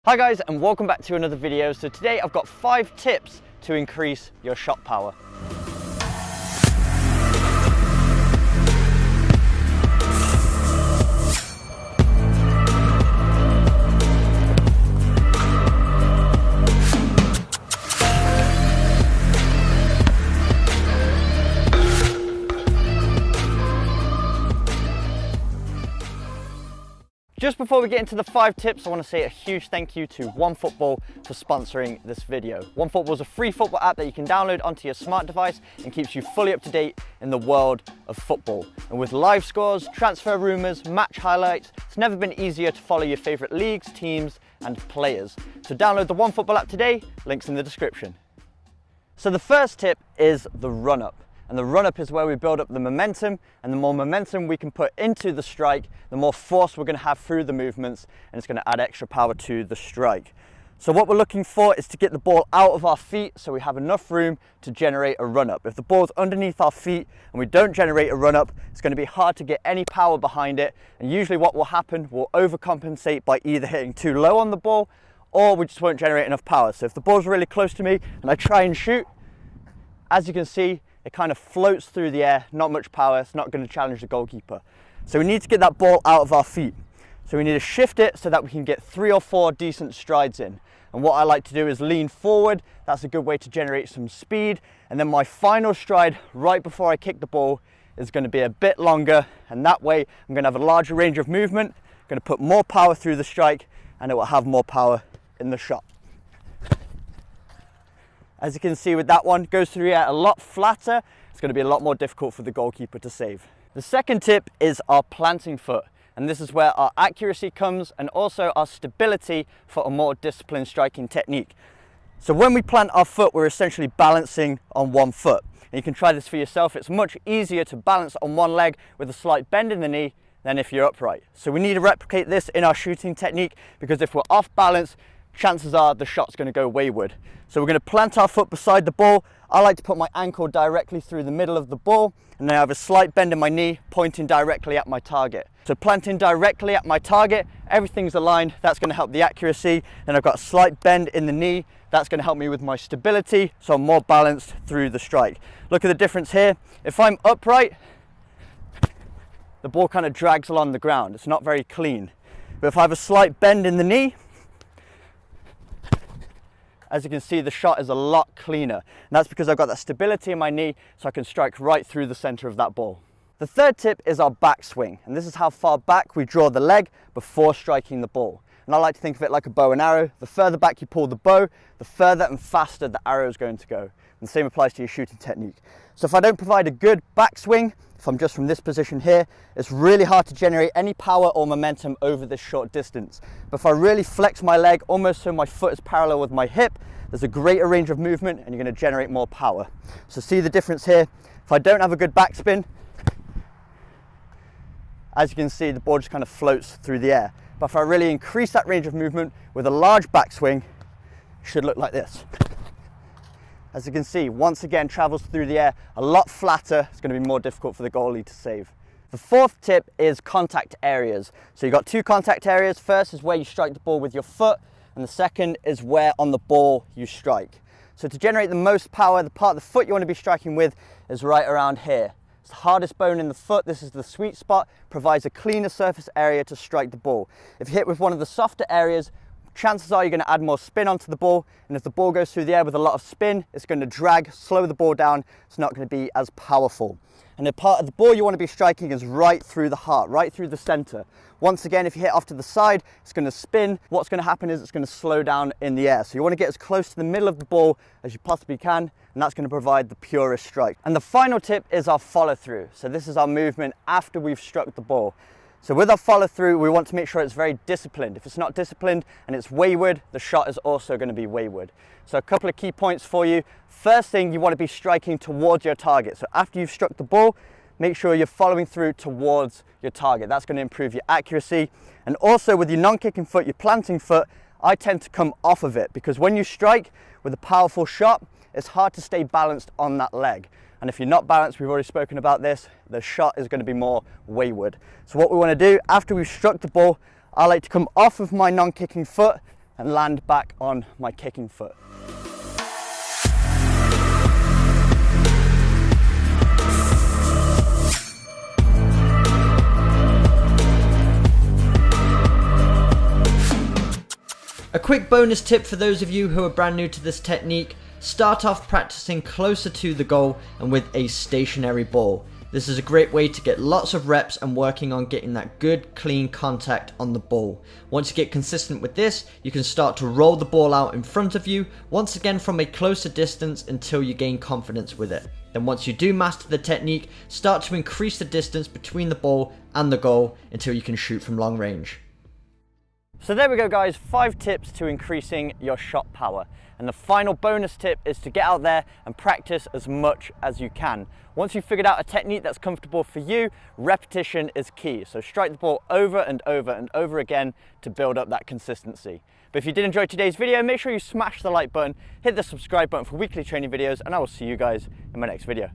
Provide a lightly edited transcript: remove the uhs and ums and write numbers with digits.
Hi guys, and welcome back to another video. So today I've got 5 tips to increase your shot power. Just before we get into the 5 tips, I want to say a huge thank you to OneFootball for sponsoring this video. OneFootball is a free football app that you can download onto your smart device and keeps you fully up to date in the world of football. And with live scores, transfer rumours, match highlights, it's never been easier to follow your favourite leagues, teams and players. So download the OneFootball app today, links in the description. So the first tip is the run-up. And the run-up is where we build up the momentum, and the more momentum we can put into the strike, the more force we're going to have through the movements, and it's going to add extra power to the strike. So what we're looking for is to get the ball out of our feet so we have enough room to generate a run-up. If the ball's underneath our feet and we don't generate a run-up, it's going to be hard to get any power behind it, and usually what will happen, we'll overcompensate by either hitting too low on the ball or we just won't generate enough power. So if the ball's really close to me and I try and shoot, as you can see, it kind of floats through the air, not much power, it's not going to challenge the goalkeeper. So we need to get that ball out of our feet. So we need to shift it so that we can get 3 or 4 decent strides in. And what I like to do is lean forward, that's a good way to generate some speed. And then my final stride right before I kick the ball is going to be a bit longer, and that way I'm going to have a larger range of movement, I'm going to put more power through the strike, and it will have more power in the shot. As you can see with that one, goes through the air a lot flatter. It's going to be a lot more difficult for the goalkeeper to save. The second tip is our planting foot. And this is where our accuracy comes and also our stability for a more disciplined striking technique. So when we plant our foot, we're essentially balancing on one foot. And you can try this for yourself. It's much easier to balance on one leg with a slight bend in the knee than if you're upright. So we need to replicate this in our shooting technique, because if we're off balance, chances are the shot's going to go wayward. So we're going to plant our foot beside the ball. I like to put my ankle directly through the middle of the ball, and then I have a slight bend in my knee pointing directly at my target. So planting directly at my target, everything's aligned, that's going to help the accuracy. Then I've got a slight bend in the knee, that's going to help me with my stability, so I'm more balanced through the strike. Look at the difference here. If I'm upright, the ball kind of drags along the ground, it's not very clean. But if I have a slight bend in the knee, as you can see, the shot is a lot cleaner. And that's because I've got that stability in my knee, so I can strike right through the center of that ball. The third tip is our backswing. And this is how far back we draw the leg before striking the ball. And I like to think of it like a bow and arrow. The further back you pull the bow, the further and faster the arrow is going to go. And the same applies to your shooting technique. So if I don't provide a good backswing, if I'm just from this position here, it's really hard to generate any power or momentum over this short distance. But if I really flex my leg almost so my foot is parallel with my hip, there's a greater range of movement and you're going to generate more power. So see the difference here? If I don't have a good backspin, as you can see, the ball just kind of floats through the air. But if I really increase that range of movement with a large backswing, it should look like this. As you can see, once again, travels through the air a lot flatter. It's going to be more difficult for the goalie to save. The fourth tip is contact areas. So you've got 2 contact areas. First is where you strike the ball with your foot, and the second is where on the ball you strike. So to generate the most power, the part of the foot you want to be striking with is right around here. It's the hardest bone in the foot. This is the sweet spot, provides a cleaner surface area to strike the ball. If you hit with one of the softer areas, chances are you're going to add more spin onto the ball, and if the ball goes through the air with a lot of spin, it's going to drag, slow the ball down, it's not going to be as powerful. And the part of the ball you want to be striking is right through the heart, right through the center. Once again, if you hit off to the side, it's going to spin. What's going to happen is it's going to slow down in the air. So you want to get as close to the middle of the ball as you possibly can, and that's going to provide the purest strike. And the final tip is our follow through. So this is our movement after we've struck the ball. So with our follow through, we want to make sure it's very disciplined. If it's not disciplined and it's wayward, the shot is also going to be wayward. So a couple of key points for you. First thing, you want to be striking towards your target. So after you've struck the ball, make sure you're following through towards your target. That's going to improve your accuracy. And also with your non-kicking foot, your planting foot, I tend to come off of it, because when you strike with a powerful shot, it's hard to stay balanced on that leg. And if you're not balanced, we've already spoken about this, the shot is going to be more wayward. So what we want to do after we've struck the ball, I like to come off of my non-kicking foot and land back on my kicking foot. A quick bonus tip for those of you who are brand new to this technique: start off practicing closer to the goal and with a stationary ball. This is a great way to get lots of reps and working on getting that good clean contact on the ball. Once you get consistent with this, you can start to roll the ball out in front of you, once again from a closer distance, until you gain confidence with it. Then once you do master the technique, start to increase the distance between the ball and the goal until you can shoot from long range. So there we go guys, 5 tips to increasing your shot power. And the final bonus tip is to get out there and practice as much as you can. Once you've figured out a technique that's comfortable for you, repetition is key. So strike the ball over and over and over again to build up that consistency. But if you did enjoy today's video, make sure you smash the like button, hit the subscribe button for weekly training videos, and I will see you guys in my next video.